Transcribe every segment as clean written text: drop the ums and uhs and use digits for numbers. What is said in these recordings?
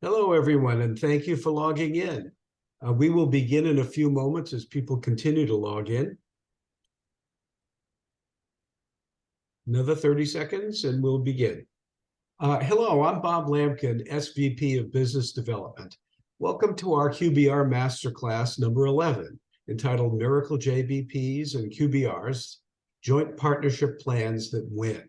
Hello, everyone, and thank you for logging in. We will begin in a few moments as people continue to log in. Another 30 seconds and we'll begin. Hello, I'm Bob Lampkin, SVP of Business Development. Welcome to our QBR Masterclass number 11, entitled Miracle JBPs and QBRs, Joint Partnership Plans That Win.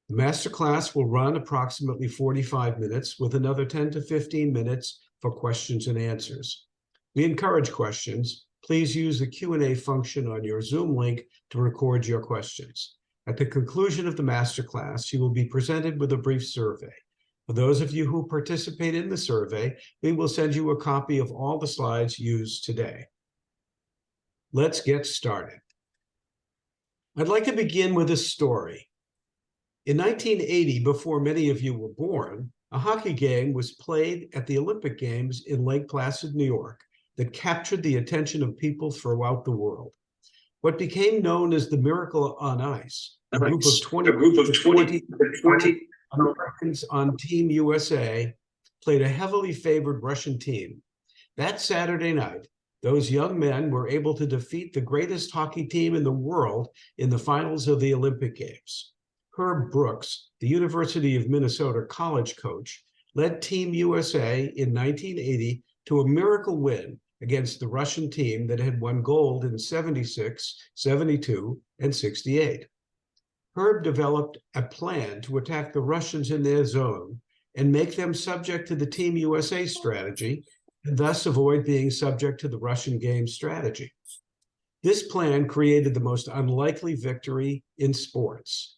The Masterclass will run approximately 45 minutes with another 10 to 15 minutes for questions and answers. We encourage questions. Please use the Q&A function on your Zoom link to record your questions. At the conclusion of the Masterclass, you will be presented with a brief survey. For those of you who participate in the survey, we will send you a copy of all the slides used today. Let's get started. I'd like to begin with a story. In 1980, before many of you were born, a hockey game was played at the Olympic Games in Lake Placid, New York, that captured the attention of people throughout the world. What became known as the Miracle on Ice, a group of 20 Americans on Team USA played a heavily favored Russian team. That Saturday night, those young men were able to defeat the greatest hockey team in the world in the finals of the Olympic Games. Herb Brooks, the University of Minnesota college coach, led Team USA in 1980 to a miracle win against the Russian team that had won gold in 76, 72, and 68. Herb developed a plan to attack the Russians in their zone and make them subject to the Team USA strategy, and thus avoid being subject to the Russian game strategy. This plan created the most unlikely victory in sports.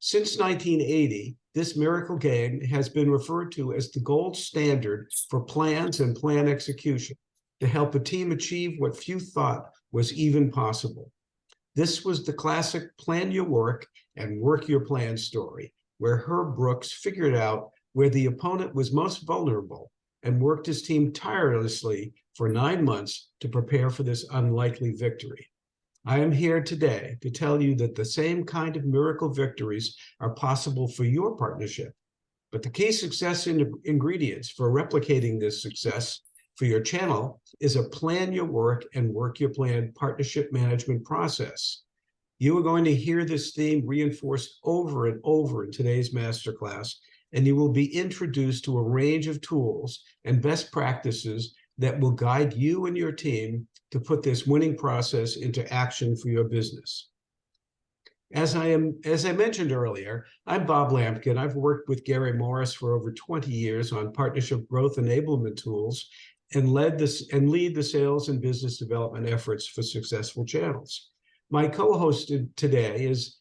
Since 1980, this miracle game has been referred to as the gold standard for plans and plan execution to help a team achieve what few thought was even possible. This was the classic plan your work and work your plan story, where Herb Brooks figured out where the opponent was most vulnerable and worked his team tirelessly for 9 months to prepare for this unlikely victory. I am here today to tell you that the same kind of miracle victories are possible for your partnership. But the key success ingredients for replicating this success for your channel is a plan your work and work your plan partnership management process. You are going to hear this theme reinforced over and over in today's masterclass, and you will be introduced to a range of tools and best practices that will guide you and your team to put this winning process into action for your business. As I mentioned earlier, I'm Bob Lampkin. I've worked with Gary Morris for over 20 years on partnership growth enablement tools and lead the sales and business development efforts for successful channels. My co-host today is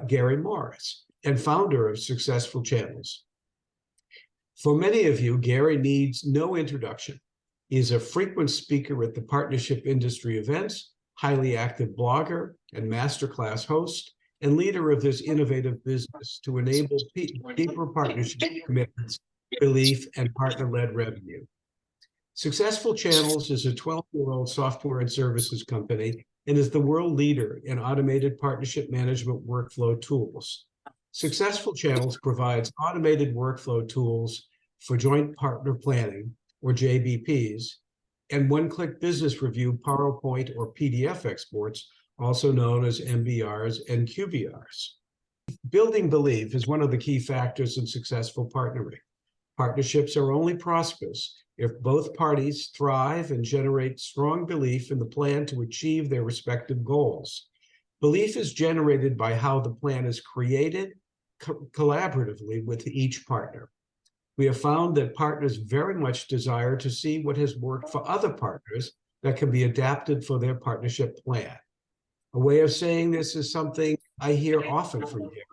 Gary Morris, and founder of Successful Channels. For many of you, Gary needs no introduction. He is a frequent speaker at the partnership industry events, highly active blogger and masterclass host, and leader of this innovative business to enable deeper partnership commitments, belief, and partner-led revenue. Successful Channels is a 12-year-old software and services company and is the world leader in automated partnership management workflow tools. Successful Channels provides automated workflow tools for joint partner planning, or JBPs, and one-click business review PowerPoint or PDF exports, also known as MBRs and QBRs. Building belief is one of the key factors in successful partnering. Partnerships are only prosperous if both parties thrive and generate strong belief in the plan to achieve their respective goals. Belief is generated by how the plan is created collaboratively with each partner. We have found that partners very much desire to see what has worked for other partners that can be adapted for their partnership plan. A way of saying this is something I hear often from you.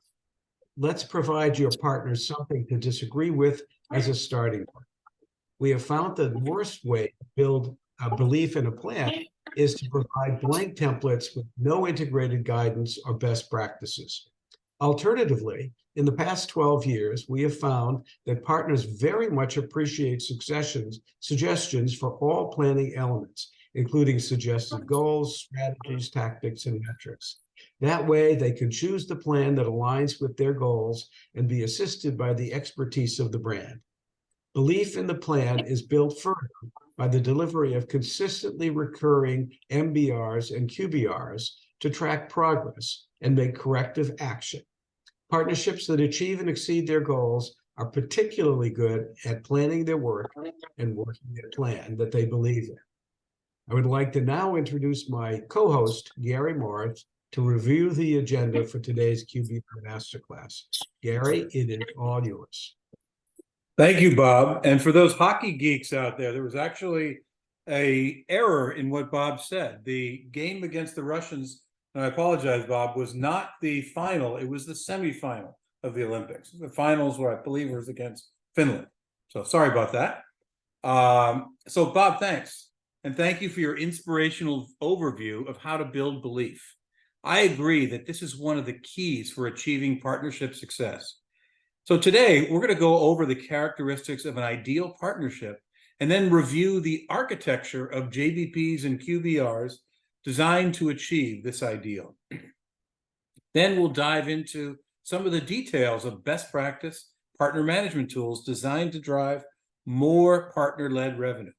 Let's provide your partners something to disagree with as a starting point. We have found that the worst way to build a belief in a plan is to provide blank templates with no integrated guidance or best practices. Alternatively, in the past 12 years, we have found that partners very much appreciate suggestions for all planning elements, including suggested goals, strategies, tactics, and metrics. That way, they can choose the plan that aligns with their goals and be assisted by the expertise of the brand. Belief in the plan is built further by the delivery of consistently recurring MBRs and QBRs to track progress and make corrective action. Partnerships that achieve and exceed their goals are particularly good at planning their work and working their plan that they believe in. I would like to now introduce my co-host, Gary Morris, to review the agenda for today's QBR Masterclass. Gary, it is all yours. Thank you, Bob. And for those hockey geeks out there, there was actually an error in what Bob said. The game against the Russians, and I apologize, Bob, was not the final. It was the semifinal of the Olympics. The finals were, I believe, was against Finland. So sorry about that. So Bob, thanks. And thank you for your inspirational overview of how to build belief. I agree that this is one of the keys for achieving partnership success. So today, we're going to go over the characteristics of an ideal partnership and then review the architecture of JBPs and QBRs designed to achieve this ideal. Then we'll dive into some of the details of best practice partner management tools designed to drive more partner-led revenue.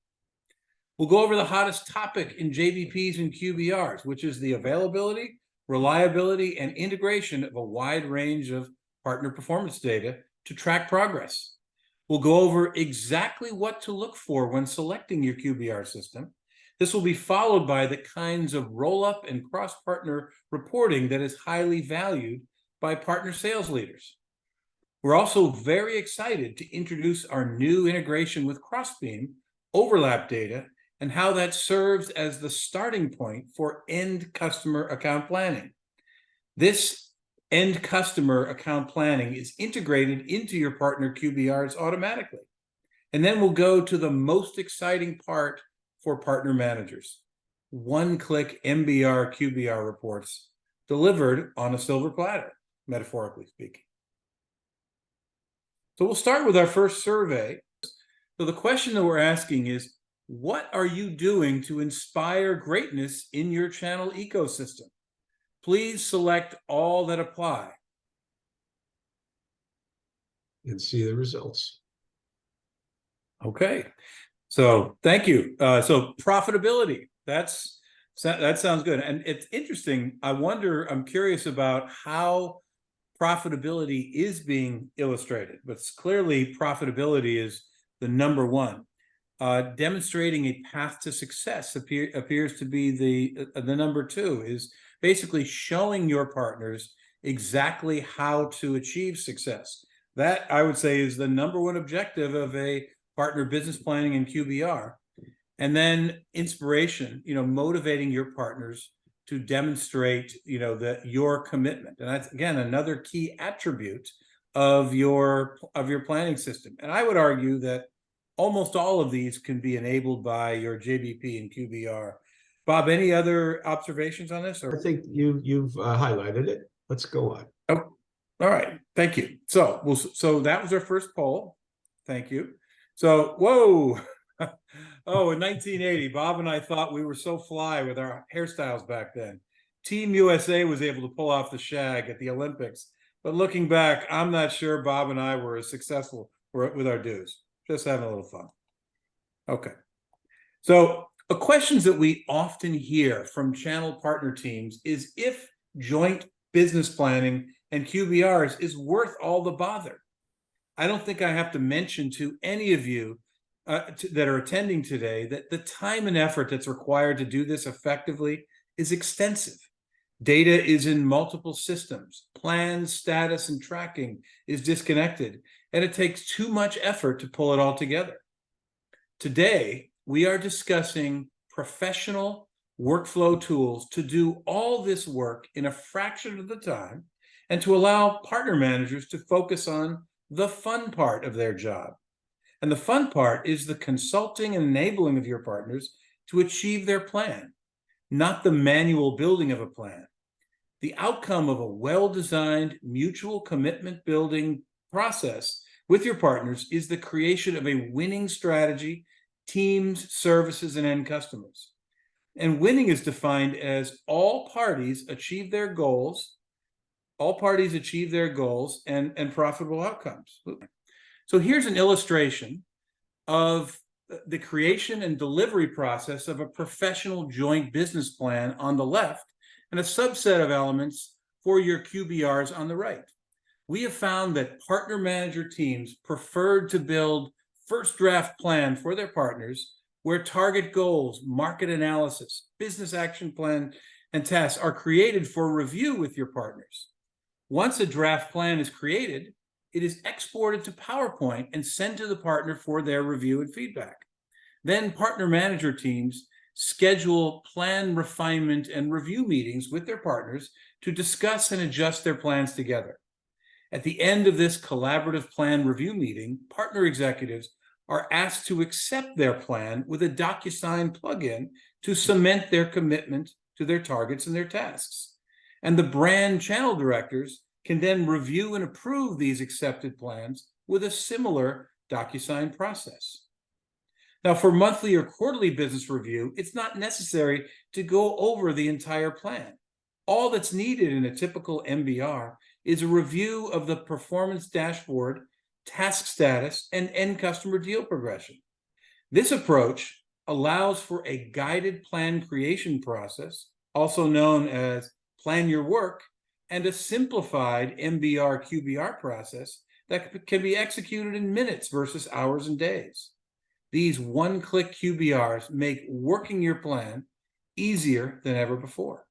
We'll go over the hottest topic in JBPs and QBRs, which is the availability, reliability, and integration of a wide range of partner performance data to track progress. We'll go over exactly what to look for when selecting your QBR system. This will be followed by the kinds of roll-up and cross-partner reporting that is highly valued by partner sales leaders. We're also very excited to introduce our new integration with Crossbeam overlap data and how that serves as the starting point for end customer account planning. This end customer account planning is integrated into your partner QBRs automatically. And then we'll go to the most exciting part for partner managers: one-click MBR QBR reports delivered on a silver platter, metaphorically speaking. So we'll start with our first survey. So the question that we're asking is, what are you doing to inspire greatness in your channel ecosystem? Please select all that apply. And see the results. Okay, so thank you. So profitability, that sounds good. And it's interesting. I'm curious about how profitability is being illustrated, but clearly profitability is the number one. Demonstrating a path to success appears to be the number two, is basically showing your partners exactly how to achieve success. That, I would say, is the number one objective of a partner business planning and QBR. And then inspiration, motivating your partners to demonstrate, your commitment. And that's, again, another key attribute of your planning system. And I would argue that almost all of these can be enabled by your JBP and QBR. Bob, any other observations on this? I think you've highlighted it. Let's go on. Oh, all right. Thank you. So that was our first poll. Thank you. So, whoa. Oh, in 1980, Bob and I thought we were so fly with our hairstyles back then. Team USA was able to pull off the shag at the Olympics. But looking back, I'm not sure Bob and I were as successful with our dues. Just having a little fun. Okay. So questions that we often hear from channel partner teams is if joint business planning and QBRs is worth all the bother. I don't think I have to mention to any of you that are attending today that the time and effort that's required to do this effectively is extensive. Data is in multiple systems. Plans, status, and tracking is disconnected, and it takes too much effort to pull it all together. Today, we are discussing professional workflow tools to do all this work in a fraction of the time and to allow partner managers to focus on the fun part of their job. And the fun part is the consulting and enabling of your partners to achieve their plan, not the manual building of a plan. The outcome of a well-designed mutual commitment building process with your partners is the creation of a winning strategy, teams, services, and end customers. And winning is defined as all parties achieve their goals and profitable outcomes. So here's an illustration of the creation and delivery process of a professional joint business plan on the left, and a subset of elements for your QBRs on the right. We have found that partner manager teams preferred to build first draft plan for their partners, where target goals, market analysis, business action plan, and tasks are created for review with your partners. Once a draft plan is created, it is exported to PowerPoint and sent to the partner for their review and feedback. Then partner manager teams schedule plan refinement and review meetings with their partners to discuss and adjust their plans together. At the end of this collaborative plan review meeting, partner executives are asked to accept their plan with a DocuSign plugin to cement their commitment to their targets and their tasks. And the brand channel directors can then review and approve these accepted plans with a similar DocuSign process. Now, for monthly or quarterly business review, it's not necessary to go over the entire plan. All that's needed in a typical MBR is a review of the performance dashboard, task status, and end customer deal progression. This approach allows for a guided plan creation process, also known as plan your work, and a simplified MBR QBR process that can be executed in minutes versus hours and days. These one-click QBRs make working your plan easier than ever before.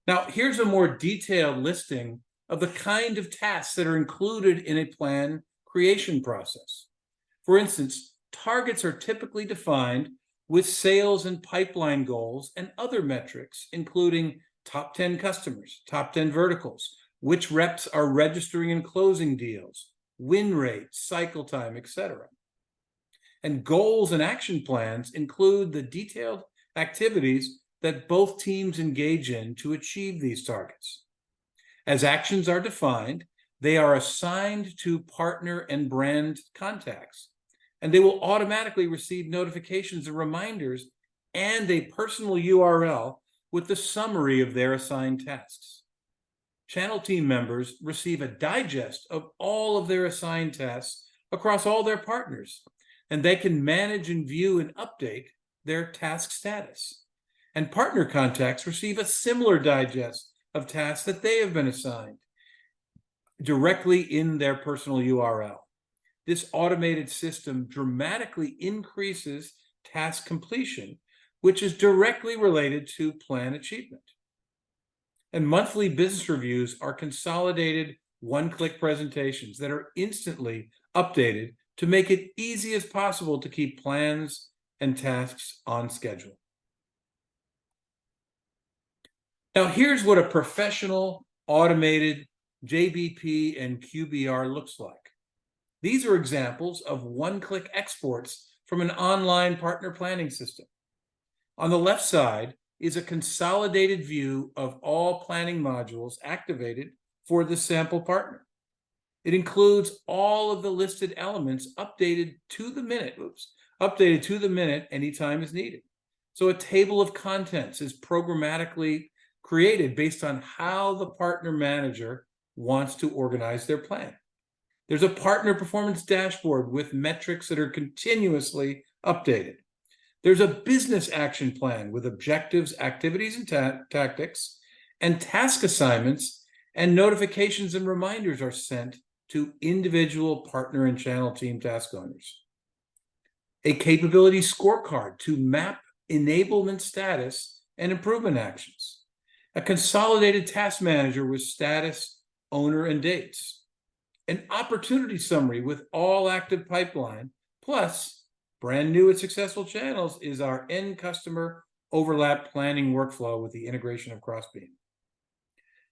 Now, here's a more detailed listing of the kind of tasks that are included in a plan creation process. For instance, targets are typically defined with sales and pipeline goals and other metrics, including top 10 customers, top 10 verticals, which reps are registering and closing deals, win rate, cycle time, etc. And goals and action plans include the detailed activities that both teams engage in to achieve these targets. As actions are defined, they are assigned to partner and brand contacts, and they will automatically receive notifications and reminders and a personal URL with the summary of their assigned tasks. Channel team members receive a digest of all of their assigned tasks across all their partners, and they can manage and view and update their task status. And partner contacts receive a similar digest of tasks that they have been assigned directly in their personal URL. This automated system dramatically increases task completion, which is directly related to plan achievement. And monthly business reviews are consolidated one-click presentations that are instantly updated to make it easy as possible to keep plans and tasks on schedule. Now, here's what a professional automated JBP and QBR looks like. These are examples of one-click exports from an online partner planning system. On the left side is a consolidated view of all planning modules activated for the sample partner. It includes all of the listed elements updated to the minute anytime is needed. So a table of contents is programmatically created based on how the partner manager wants to organize their plan. There's a partner performance dashboard with metrics that are continuously updated. There's a business action plan with objectives, activities, and tactics, and task assignments and notifications and reminders are sent to individual partner and channel team task owners. A capability scorecard to map enablement status and improvement actions. A consolidated task manager with status, owner, and dates. An opportunity summary with all active pipeline, plus brand new and successful channels is our end customer overlap planning workflow with the integration of Crossbeam.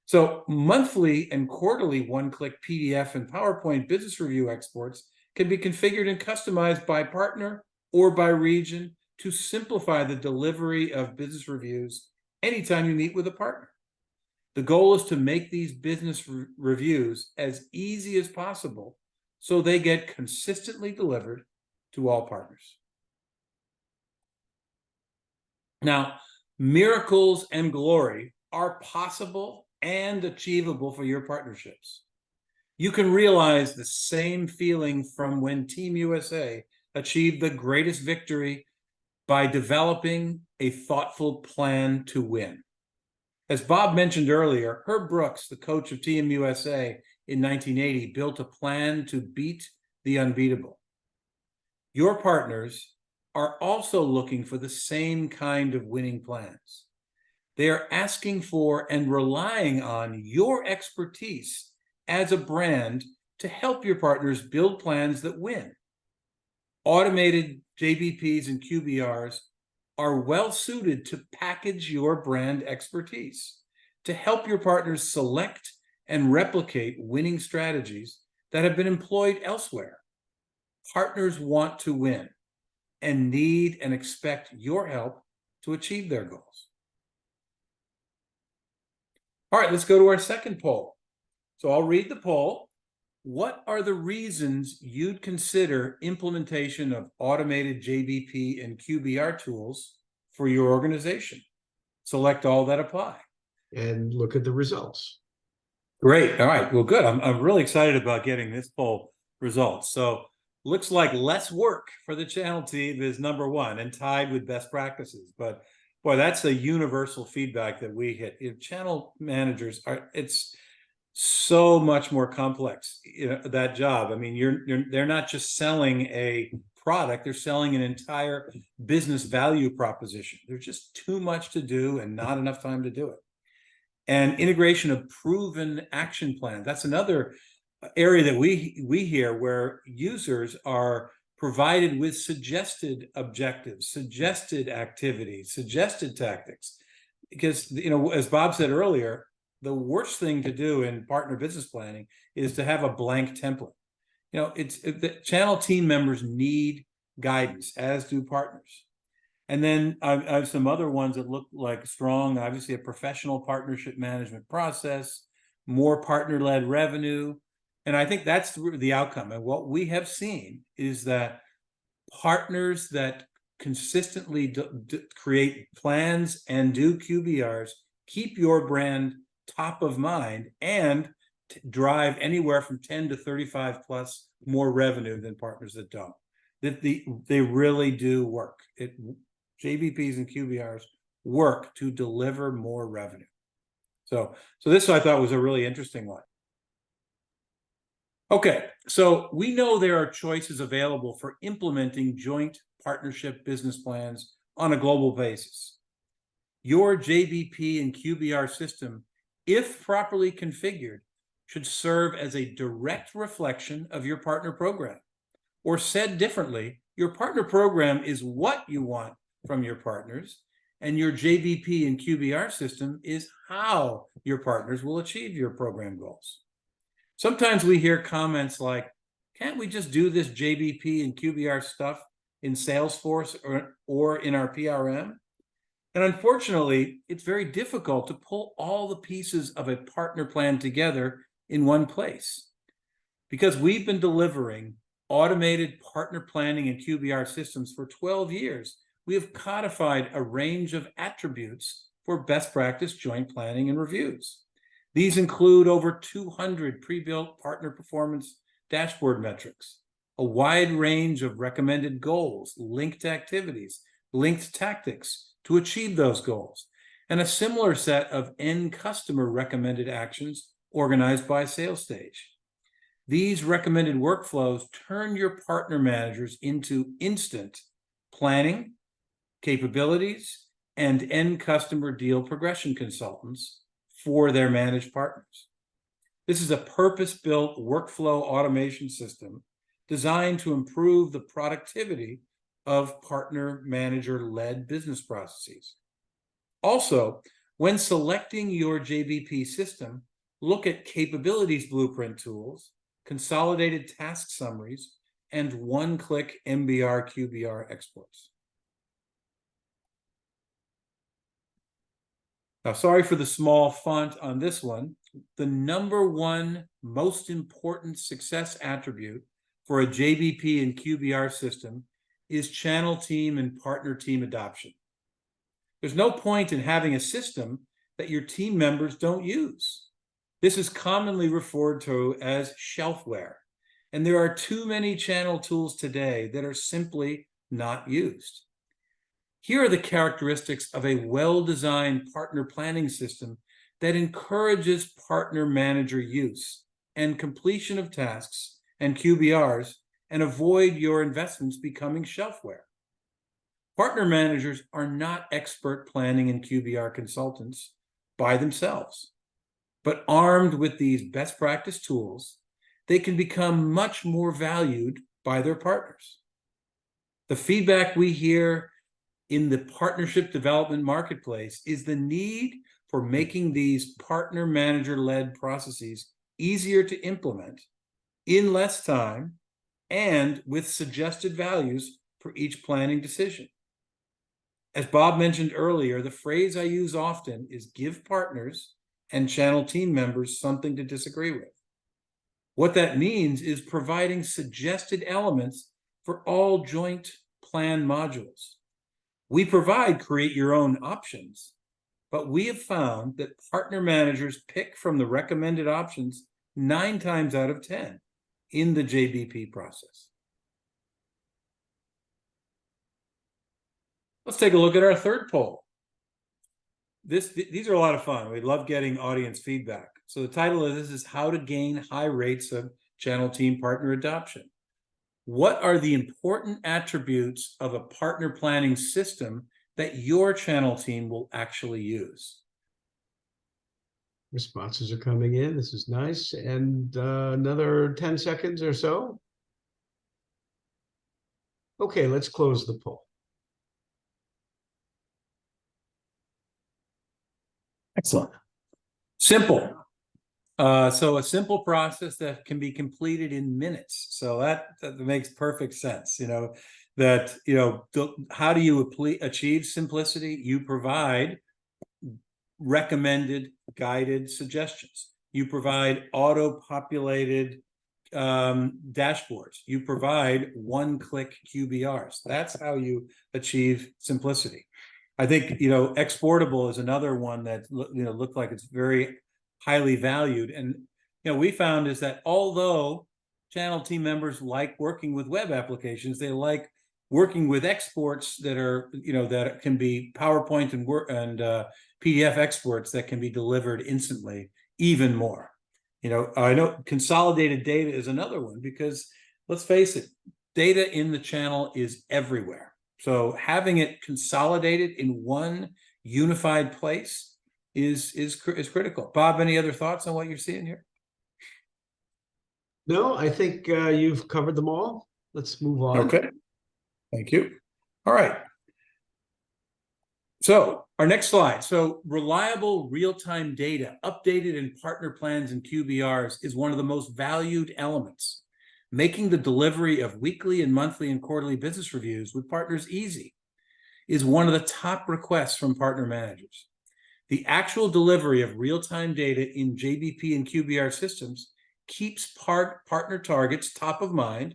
So monthly and quarterly one-click PDF and PowerPoint business review exports can be configured and customized by partner or by region to simplify the delivery of business reviews anytime you meet with a partner. The goal is to make these business reviews as easy as possible so they get consistently delivered to all partners. Now, miracles and glory are possible and achievable for your partnerships. You can realize the same feeling from when Team USA achieved the greatest victory by developing a thoughtful plan to win. As Bob mentioned earlier, Herb Brooks, the coach of Team USA in 1980, built a plan to beat the unbeatable. Your partners are also looking for the same kind of winning plans. They are asking for and relying on your expertise as a brand to help your partners build plans that win. Automated JBPs and QBRs are well suited to package your brand expertise to help your partners select and replicate winning strategies that have been employed elsewhere. Partners want to win and need and expect your help to achieve their goals. All right, let's go to our second poll. So I'll read the poll. What are the reasons you'd consider implementation of automated JBP and QBR tools for your organization? Select all that apply. And look at the results. Great. All right. Well, good. I'm really excited about getting this poll results. So looks like less work for the channel team is number one and tied with best practices. But boy, that's a universal feedback that we hit. Channel managers it's so much more complex, that job. I mean, they're not just selling a product, they're selling an entire business value proposition. There's just too much to do and not enough time to do it. And integration of proven action plans. That's another area that we hear where users are provided with suggested objectives, suggested activities, suggested tactics. Because, as Bob said earlier, the worst thing to do in partner business planning is to have a blank template. The channel team members need guidance, as do partners. And then I have some other ones that look like strong, obviously a professional partnership management process, more partner-led revenue. And I think that's the outcome. And what we have seen is that partners that consistently create plans and do QBRs keep your brand top of mind and drive anywhere from 10 to 35 plus more revenue than partners that don't. They really do work. JBPs and QBRs work to deliver more revenue. So this I thought was a really interesting one. Okay, so we know there are choices available for implementing joint partnership business plans on a global basis. Your JBP and QBR system, if properly configured, should serve as a direct reflection of your partner program. Or said differently, your partner program is what you want from your partners, and your JBP and QBR system is how your partners will achieve your program goals. Sometimes we hear comments like, can't we just do this JBP and QBR stuff in Salesforce or in our PRM? And unfortunately, it's very difficult to pull all the pieces of a partner plan together in one place. Because we've been delivering automated partner planning and QBR systems for 12 years, we have codified a range of attributes for best practice joint planning and reviews. These include over 200 pre-built partner performance dashboard metrics, a wide range of recommended goals, linked activities, linked tactics to achieve those goals, and a similar set of end customer recommended actions organized by sales stage. These recommended workflows turn your partner managers into instant planning, capabilities, and end customer deal progression consultants for their managed partners. This is a purpose-built workflow automation system designed to improve the productivity of partner manager-led business processes. Also, when selecting your JBP system, look at capabilities blueprint tools, consolidated task summaries, and one-click MBR QBR exports. Now, sorry for the small font on this one. The number one most important success attribute for a JBP and QBR system is channel team and partner team adoption. There's no point in having a system that your team members don't use. This is commonly referred to as shelfware, and there are too many channel tools today that are simply not used. Here are the characteristics of a well-designed partner planning system that encourages partner manager use and completion of tasks and QBRs, and avoid your investments becoming shelfware. Partner managers are not expert planning and QBR consultants by themselves, but armed with these best practice tools, they can become much more valued by their partners. The feedback we hear in the partnership development marketplace is the need for making these partner manager-led processes easier to implement in less time and with suggested values for each planning decision. As Bob mentioned earlier, the phrase I use often is give partners and channel team members something to disagree with. What that means is providing suggested elements for all joint plan modules. We provide create your own options, but we have found that partner managers pick from the recommended options 9 times out of 10 in the JBP process. Let's take a look at our third poll. These are a lot of fun. We love getting audience feedback. So the title of this is How to Gain High Rates of Channel Team Partner Adoption. What are the important attributes of a partner planning system that your channel team will actually use? Responses are coming in. This is nice. And another 10 seconds or so. Okay, let's close the poll. Excellent. Simple. So a simple process that can be completed in minutes. So that makes perfect sense. How do you achieve simplicity? You provide recommended guided suggestions. You provide auto-populated dashboards. You provide one-click QBRs. That's how you achieve simplicity. I think, exportable is another one that, looked like it's very highly valued. And, we found is that although channel team members like working with web applications, they like working with exports that are, that can be PowerPoint and PDF exports that can be delivered instantly, even more. I know consolidated data is another one because let's face it, data in the channel is everywhere. So having it consolidated in one unified place is critical. Bob, any other thoughts on what you're seeing here? No, I think you've covered them all. Let's move on. Okay. Thank you. All right. So our next slide. So reliable real-time data updated in partner plans and QBRs is one of the most valued elements. Making the delivery of weekly and monthly and quarterly business reviews with partners easy is one of the top requests from partner managers. The actual delivery of real-time data in JBP and QBR systems keeps partner targets top of mind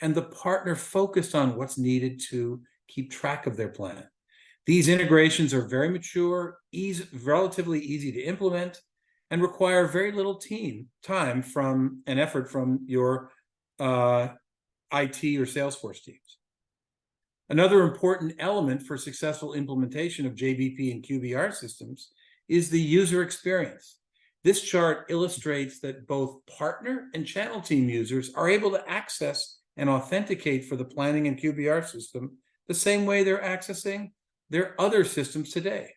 and the partner focused on what's needed to keep track of their plan. These integrations are very mature, relatively easy to implement, and require very little time and effort from your IT or Salesforce teams. Another important element for successful implementation of JBP and QBR systems is the user experience. This chart illustrates that both partner and channel team users are able to access and authenticate for the planning and QBR system the same way they're accessing their other systems today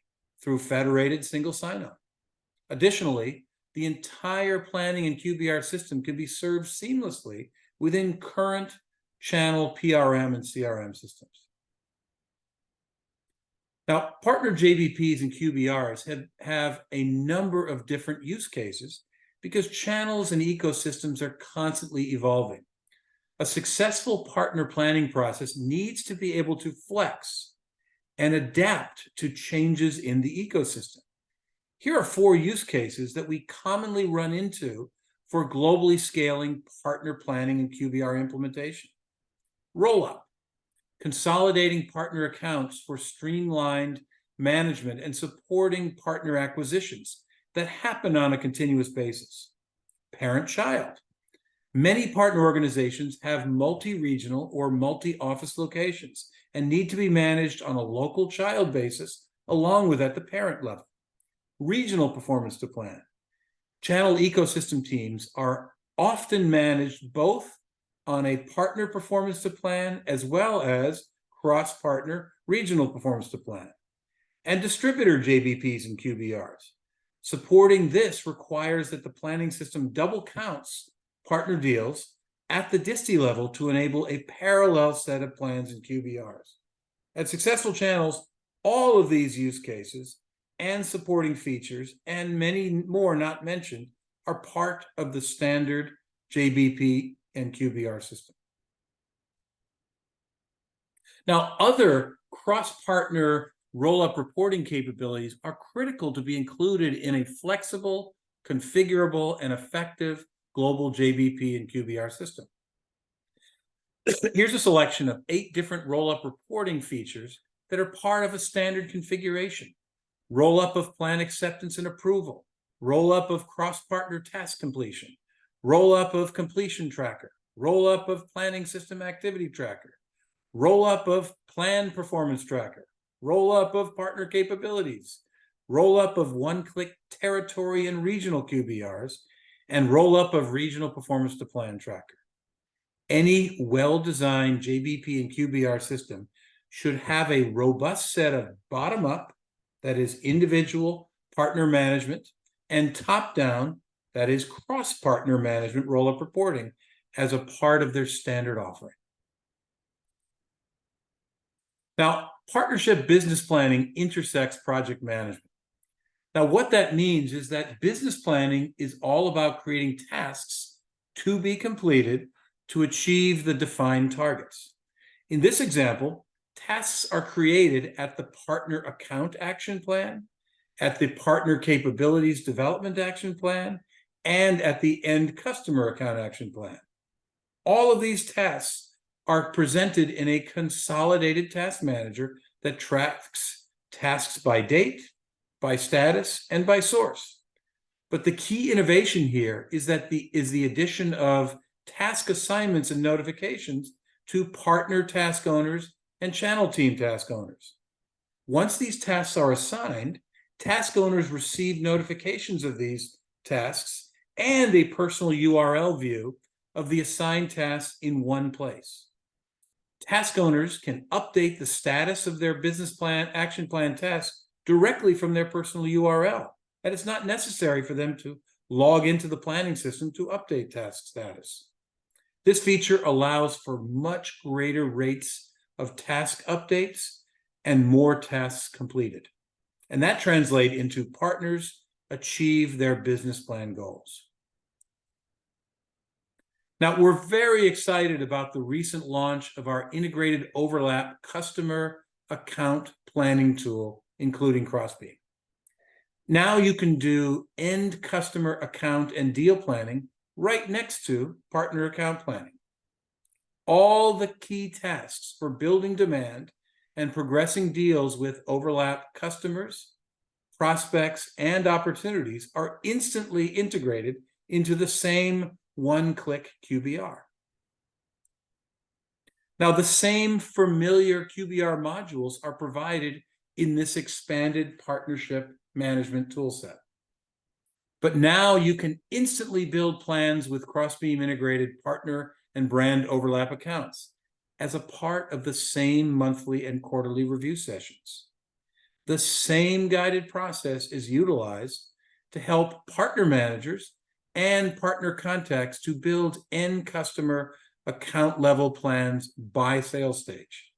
through federated single sign-on. Additionally, the entire planning and QBR system can be served seamlessly within current channel PRM and CRM systems. Now, partner JBPs and QBRs have a number of different use cases because channels and ecosystems are constantly evolving. A successful partner planning process needs to be able to flex and adapt to changes in the ecosystem. Here are 4 use cases that we commonly run into for globally scaling partner planning and QBR implementation. Roll-up, consolidating partner accounts for streamlined management and supporting partner acquisitions. that happen on a continuous basis. Parent-child. Many partner organizations have multi-regional or multi-office locations and need to be managed on a local child basis along with at the parent level. Regional performance to plan. Channel ecosystem teams are often managed both on a partner performance to plan as well as cross-partner regional performance to plan. And distributor JBPs and QBRs. Supporting this requires that the planning system double counts partner deals at the distie level to enable a parallel set of plans and QBRs. At successful channels, all of these use cases and supporting features and many more not mentioned are part of the standard JBP and QBR system. Now, other cross-partner roll-up reporting capabilities are critical to be included in a flexible, configurable, and effective global JBP and QBR system. Here's a selection of 8 different roll-up reporting features that are part of a standard configuration. Roll-up of plan acceptance and approval, roll-up of cross-partner task completion, roll-up of completion tracker, roll-up of planning system activity tracker, roll-up of plan performance tracker, roll-up of partner capabilities, roll-up of one-click territory and regional QBRs, and roll-up of regional performance to plan tracker. Any well-designed JBP and QBR system should have a robust set of bottom-up, that is individual partner management, and top-down, that is cross-partner management roll-up reporting as a part of their standard offering. Now, partnership business planning intersects project management. Now, what that means is that business planning is all about creating tasks to be completed to achieve the defined targets. In this example, tasks are created at the partner account action plan, at the partner capabilities development action plan, and at the end customer account action plan. All of these tasks are presented in a consolidated task manager that tracks tasks by date, by status, and by source. But the key innovation here is the addition of task assignments and notifications to partner task owners and channel team task owners. Once these tasks are assigned, task owners receive notifications of these tasks and a personal URL view of the assigned tasks in one place. Task owners can update the status of their business plan, action plan tasks directly from their personal URL, and it's not necessary for them to log into the planning system to update task status. This feature allows for much greater rates of task updates and more tasks completed. And that translates into partners achieve their business plan goals. Now, we're very excited about the recent launch of our integrated overlap customer account planning tool, including Crossbeam. Now you can do end customer account and deal planning right next to partner account planning. All the key tasks for building demand and progressing deals with overlap customers, prospects, and opportunities are instantly integrated into the same one-click QBR. Now, the same familiar QBR modules are provided in this expanded partnership management toolset. But now you can instantly build plans with Crossbeam integrated partner and brand overlap accounts as a part of the same monthly and quarterly review sessions. The same guided process is utilized to help partner managers and partner contacts to build end customer account level plans by sales stage.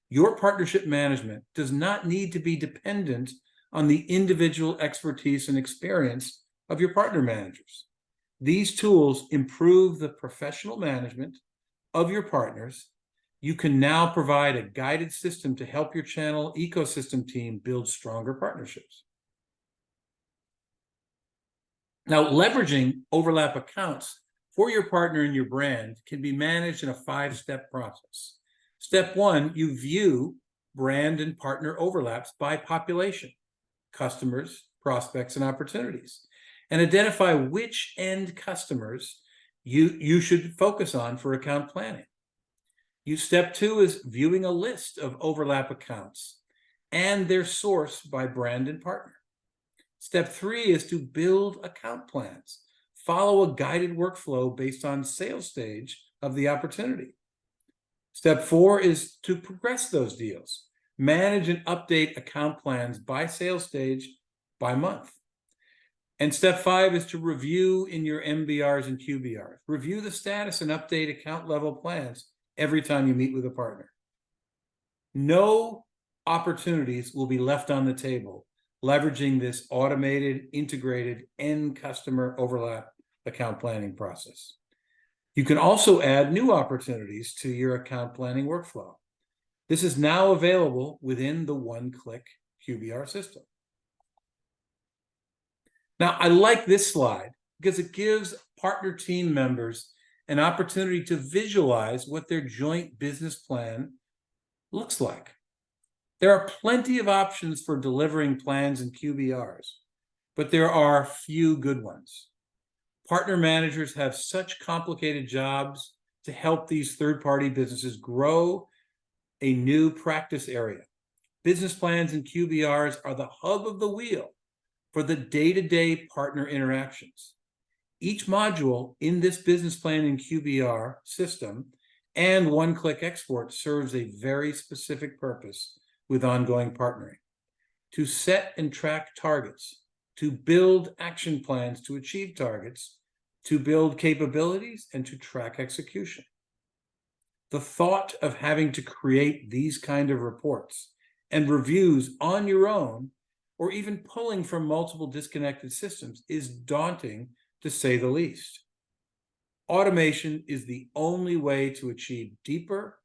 Your partnership management does not need to be dependent on the individual expertise and experience of your partner managers. These tools improve the professional management of your partners. You can now provide a guided system to help your channel ecosystem team build stronger partnerships. Now, leveraging overlap accounts for your partner and your brand can be managed in a 5-step process. Step 1, you view brand and partner overlaps by population: customers, prospects, and opportunities, and identify which end customers you should focus on for account planning. Step 2 is viewing a list of overlap accounts and their source by brand and partner. Step 3 is to build account plans. Follow a guided workflow based on sales stage of the opportunity. Step 4 is to progress those deals. Manage and update account plans by sales stage by month. And step 5 is to review in your MBRs and QBRs. Review the status and update account level plans every time you meet with a partner. No opportunities will be left on the table leveraging this automated, integrated end customer overlap account planning process. You can also add new opportunities to your account planning workflow. This is now available within the one-click QBR system. Now, I like this slide because it gives partner team members an opportunity to visualize what their joint business plan looks like. There are plenty of options for delivering plans and QBRs, but there are few good ones. Partner managers have such complicated jobs to help these third-party businesses grow a new practice area. Business plans and QBRs are the hub of the wheel for the day-to-day partner interactions. Each module in this business plan and QBR system and one-click export serves a very specific purpose with ongoing partnering: to set and track targets, to build action plans to achieve targets, to build capabilities, and to track execution. The thought of having to create these kind of reports and reviews on your own, or even pulling from multiple disconnected systems, is daunting, to say the least. Automation is the only way to achieve deeper,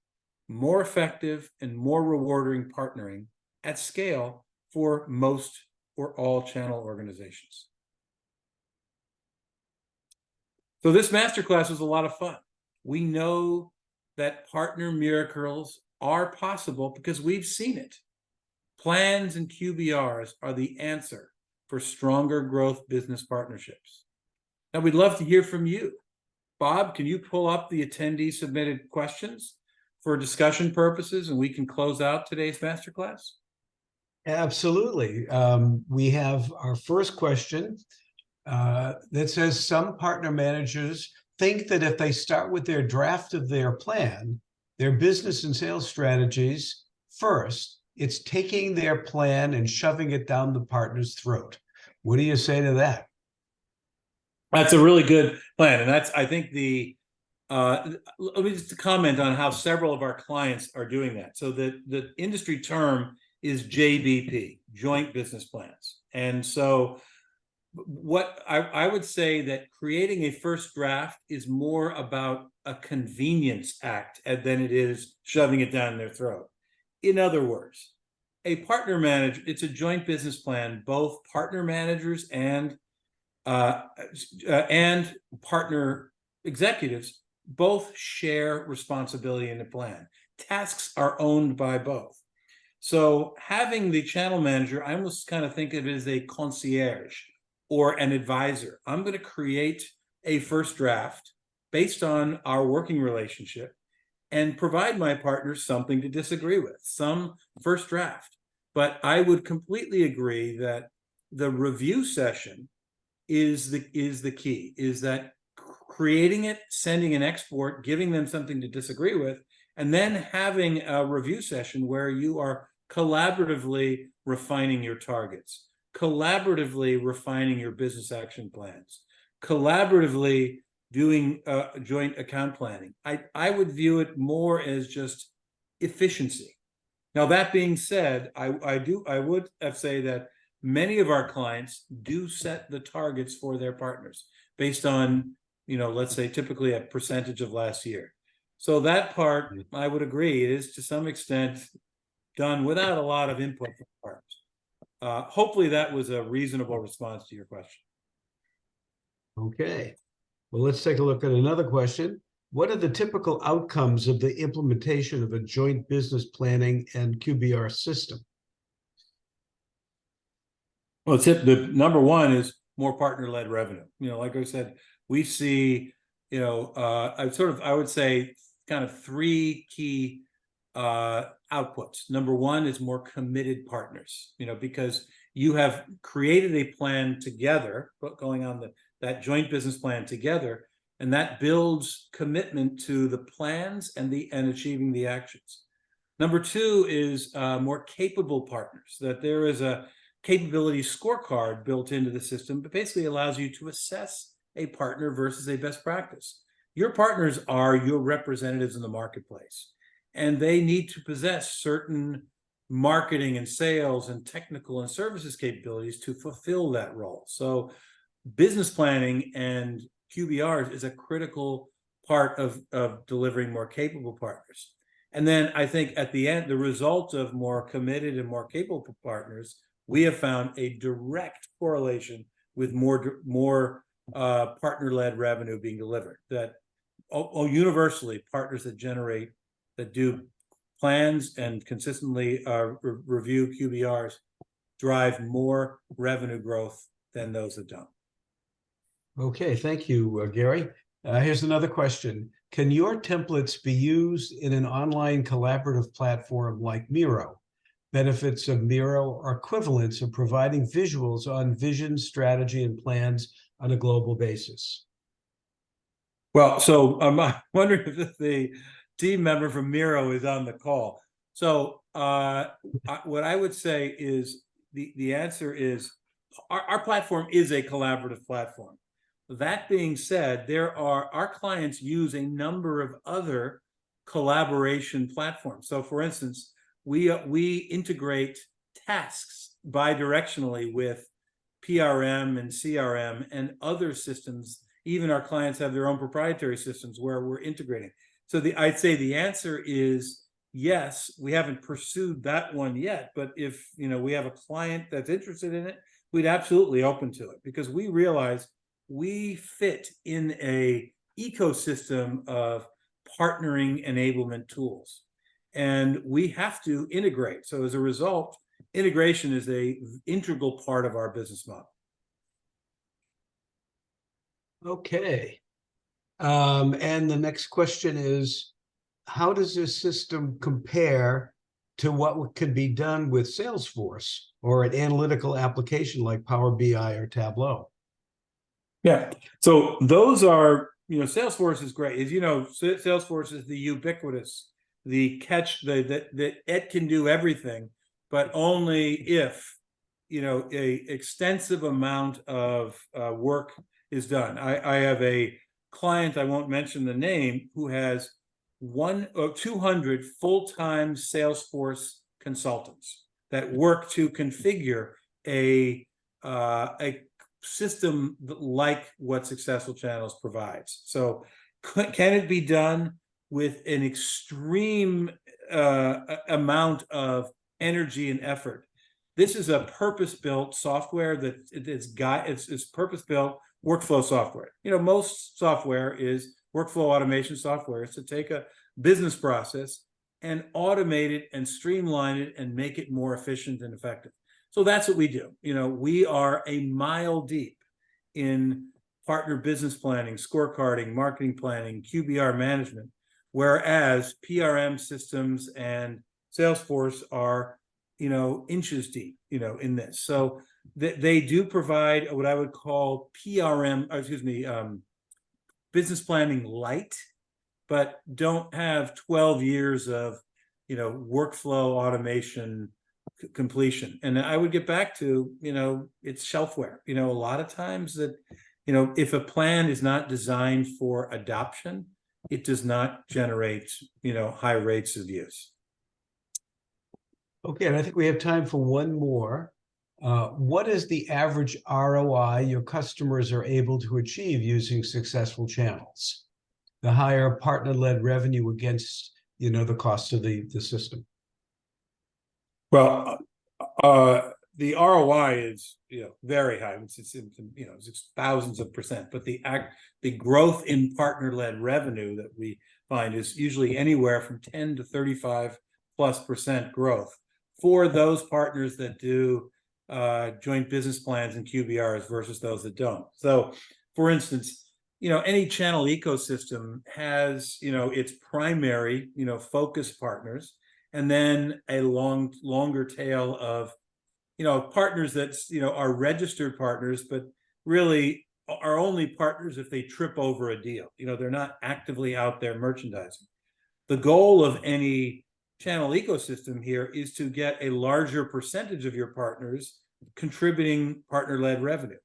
more effective, and more rewarding partnering at scale for most or all channel organizations. So this masterclass was a lot of fun. We know that partner miracles are possible because we've seen it. Plans and QBRs are the answer for stronger growth business partnerships. Now, we'd love to hear from you. Bob, can you pull up the attendee submitted questions for discussion purposes, and we can close out today's masterclass? Absolutely. We have our first question that says some partner managers think that if they start with their draft of their plan, their business and sales strategies first, it's taking their plan and shoving it down the partner's throat. What do you say to that? That's a really good plan. And that's, I think, let me just comment on how several of our clients are doing that. So the industry term is JBP, joint business plans. And so what I would say that creating a first draft is more about a convenience act than it is shoving it down their throat. In other words, a partner manager, it's a joint business plan. Both partner managers and partner executives both share responsibility in the plan. Tasks are owned by both. So having the channel manager, I almost kind of think of it as a concierge or an advisor. I'm going to create a first draft based on our working relationship and provide my partners something to disagree with, some first draft. But I would completely agree that the review session is the key, is that creating it, sending an export, giving them something to disagree with, and then having a review session where you are collaboratively refining your targets, collaboratively refining your business action plans, collaboratively doing joint account planning. I would view it more as just efficiency. Now, that being said, I would say that many of our clients do set the targets for their partners based on, let's say typically a percentage of last year. So that part, I would agree, is to some extent done without a lot of input from partners. Hopefully that was a reasonable response to your question. Okay. Well, let's take a look at another question. What are the typical outcomes of the implementation of a joint business planning and QBR system? Well, the number one is more partner-led revenue. Like I said, we see, I would say kind of three key outputs. Number one is more committed partners, because you have created a plan together, going on that joint business plan together, and that builds commitment to the plans and achieving the actions. Number two is more capable partners, that there is a capability scorecard built into the system that basically allows you to assess a partner versus a best practice. Your partners are your representatives in the marketplace, and they need to possess certain marketing and sales and technical and services capabilities to fulfill that role. So business planning and QBRs is a critical part of delivering more capable partners. And then I think at the end, the result of more committed and more capable partners, we have found a direct correlation with more partner-led revenue being delivered. That universally, partners that do plans and consistently review QBRs drive more revenue growth than those that don't. Okay, thank you, Gary. Here's another question. Can your templates be used in an online collaborative platform like Miro? Benefits of Miro are equivalents of providing visuals on vision, strategy, and plans on a global basis. Well, so I'm wondering if the team member from Miro is on the call. So what I would say is the answer is our platform is a collaborative platform. That being said, our clients use a number of other collaboration platforms. So for instance, we integrate tasks bidirectionally with PRM and CRM and other systems. Even our clients have their own proprietary systems where we're integrating. So I'd say the answer is yes. We haven't pursued that one yet, but if we have a client that's interested in it, we'd absolutely open to it, because we realize we fit in a ecosystem of partnering enablement tools, and we have to integrate. So as a result, integration is an integral part of our business model. Okay. And the next question is, how does this system compare to what could be done with Salesforce or an analytical application like Power BI or Tableau? Yeah. So those are, Salesforce is great. As you know, Salesforce is the ubiquitous, that it can do everything, but only if, a extensive amount of work is done. I have a client, I won't mention the name, who has 200 full-time Salesforce consultants that work to configure a system like what Successful Channels provides. So can it be done with an extreme amount of energy and effort? This is a purpose-built software that it's purpose-built workflow software. Most software is workflow automation software. It's to take a business process and automate it and streamline it and make it more efficient and effective. So that's what we do. We are a mile deep in partner business planning, scorecarding, marketing planning, QBR management, whereas PRM systems and Salesforce are, inches deep, in this. So they do provide what I would call business planning light, but don't have 12 years of, workflow automation completion. And I would get back to, it's shelfware. A lot of times that, if a plan is not designed for adoption, it does not generate, high rates of use. Okay, and I think we have time for one more. What is the average ROI your customers are able to achieve using Successful Channels? The higher partner-led revenue against, the cost of the system. Well, the ROI is, very high. It's thousands of percent, but the growth in partner-led revenue that we find is usually anywhere from 10 to 35+% growth for those partners that do joint business plans and QBRs versus those that don't. So, for instance, any channel ecosystem has, its primary, focus partners, and then a longer tail of, partners that's, are registered partners, but really are only partners if they trip over a deal. They're not actively out there merchandising. The goal of any channel ecosystem here is to get a larger percentage of your partners contributing partner-led revenue.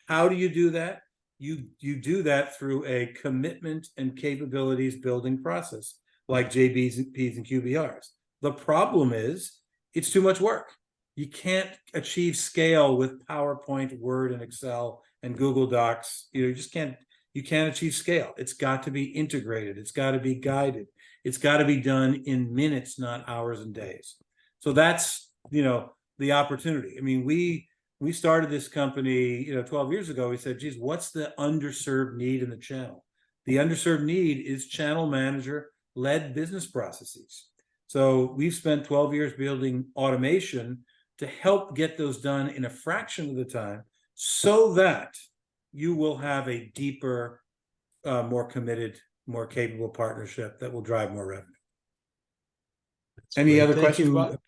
How do you do that? You do that through a commitment and capabilities building process like JBPs and QBRs. The problem is it's too much work. You can't achieve scale with PowerPoint, Word, and Excel and Google Docs. You just can't. You can't achieve scale. It's got to be integrated. It's got to be guided. It's got to be done in minutes, not hours and days. So that's, the opportunity. I mean, we started this company, 12 years ago. We said, geez, what's the underserved need in the channel? The underserved need is channel manager-led business processes. So we've spent 12 years building automation to help get those done in a fraction of the time so that you will have a deeper, more committed, more capable partnership that will drive more revenue. Any other questions, Bob?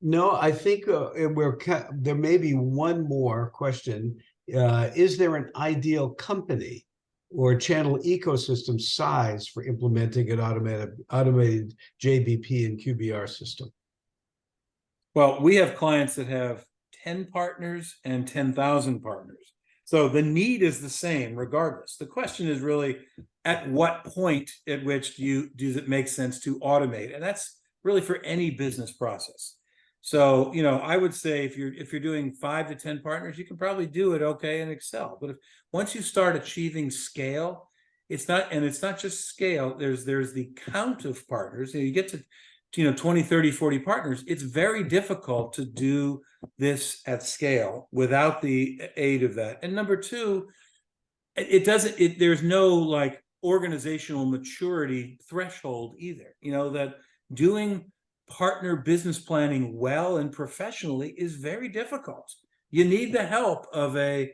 No, I think there may be one more question. Is there an ideal company or channel ecosystem size for implementing an automated JBP and QBR system? Well, we have clients that have 10 partners and 10,000 partners. So the need is the same regardless. The question is really at what point at which does it make sense to automate? And that's really for any business process. So, I would say if you're doing 5 to 10 partners, you can probably do it okay in Excel. But once you start achieving scale, it's not just scale, there's the count of partners. You get to 20, 30, 40 partners, it's very difficult to do this at scale without the aid of that. And number two, there's no like organizational maturity threshold either. That doing partner business planning well and professionally is very difficult. You need the help of a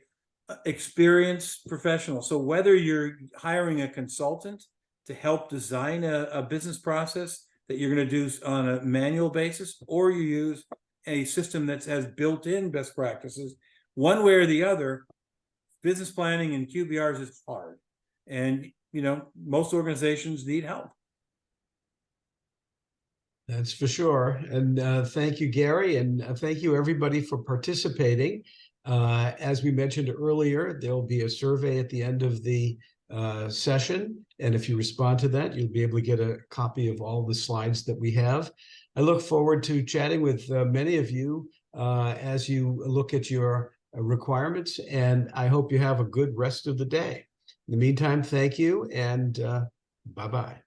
experienced professional. So whether you're hiring a consultant to help design a business process that you're going to do on a manual basis, or you use a system that has built-in best practices, one way or the other, business planning and QBRs is hard. And, most organizations need help. That's for sure. And thank you, Gary, and thank you, everybody, for participating. As we mentioned earlier, there will be a survey at the end of the session. And if you respond to that, you'll be able to get a copy of all the slides that we have. I look forward to chatting with many of you as you look at your requirements, and I hope you have a good rest of the day. In the meantime, thank you, and bye-bye.